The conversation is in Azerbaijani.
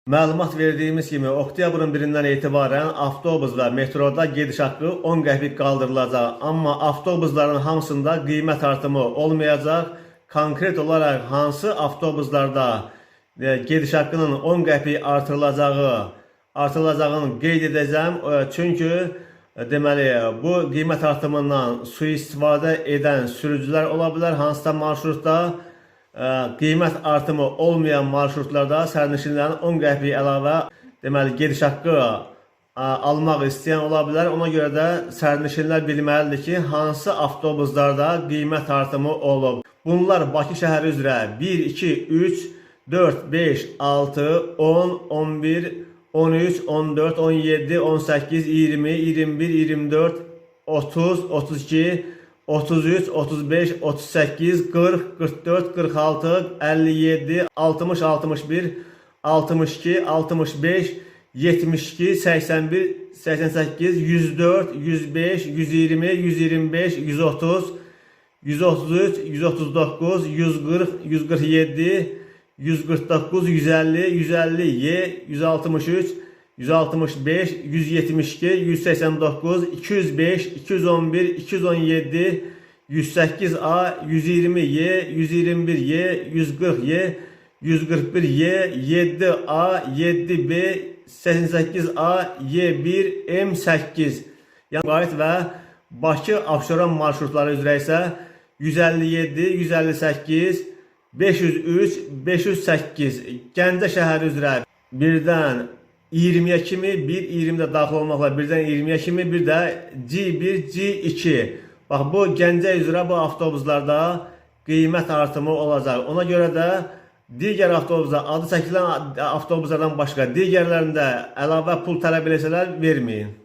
Məlumat verdiyimiz kimi oktyabrın 1-dən etibarən avtobus və metroda gediş haqqı 10 qəpik qaldırılacaq. Amma avtobusların hamısında qiymət artımı olmayacaq. Konkret olaraq hansı avtobuslarda gediş haqqının 10 qəpik artırılacağını qeyd edəcəm. Çünki deməli bu qiymət artımından sui-istifadə edən sürücülər ola bilər. Hansısa marşrutda qiymət artımı olmayan marşrutlarda sərnişinlərin 10 qəpik əlavə deməli gediş haqqı almaq istəyən ola bilər. Ona görə də sərnişinlər bilməlidir ki, hansı avtobuslarda qiymət artımı olub. Bunlar Bakı şəhəri üzrə 1, 2, 3, 4, 5, 6, 10, 11, 13, 14, 17, 18, 20, 21, 24, 30, 32, 33, 35, 38, 40, 44, 46, 57, 60, 61, 62, 65, 72, 81, 88, 104, 105, 120, 125, 130, 133, 139, 140, 147, 149, 150, 150Y, 163, 165, 172, 189, 205, 211, 217, 108A, 120Y, 121Y, 140Y, 141Y, 7A, 7B, 88A, Y1, M8 yəni və Bakı Abşeron marşrutları üzrə isə 157, 158, 503, 508 Gəncə şəhəri üzrə 1-dən 20-yə kimi, 1-20-də daxil olmaqla 1-dən 20-yə kimi, bir də C1, C2. Bax, bu Gəncə üzrə bu avtobuslarda qiymət artımı olacaq. Ona görə də digər avtobusda, adı çəkilən avtobuslardan başqa digərlərində əlavə pul tələb eləsələr verməyin.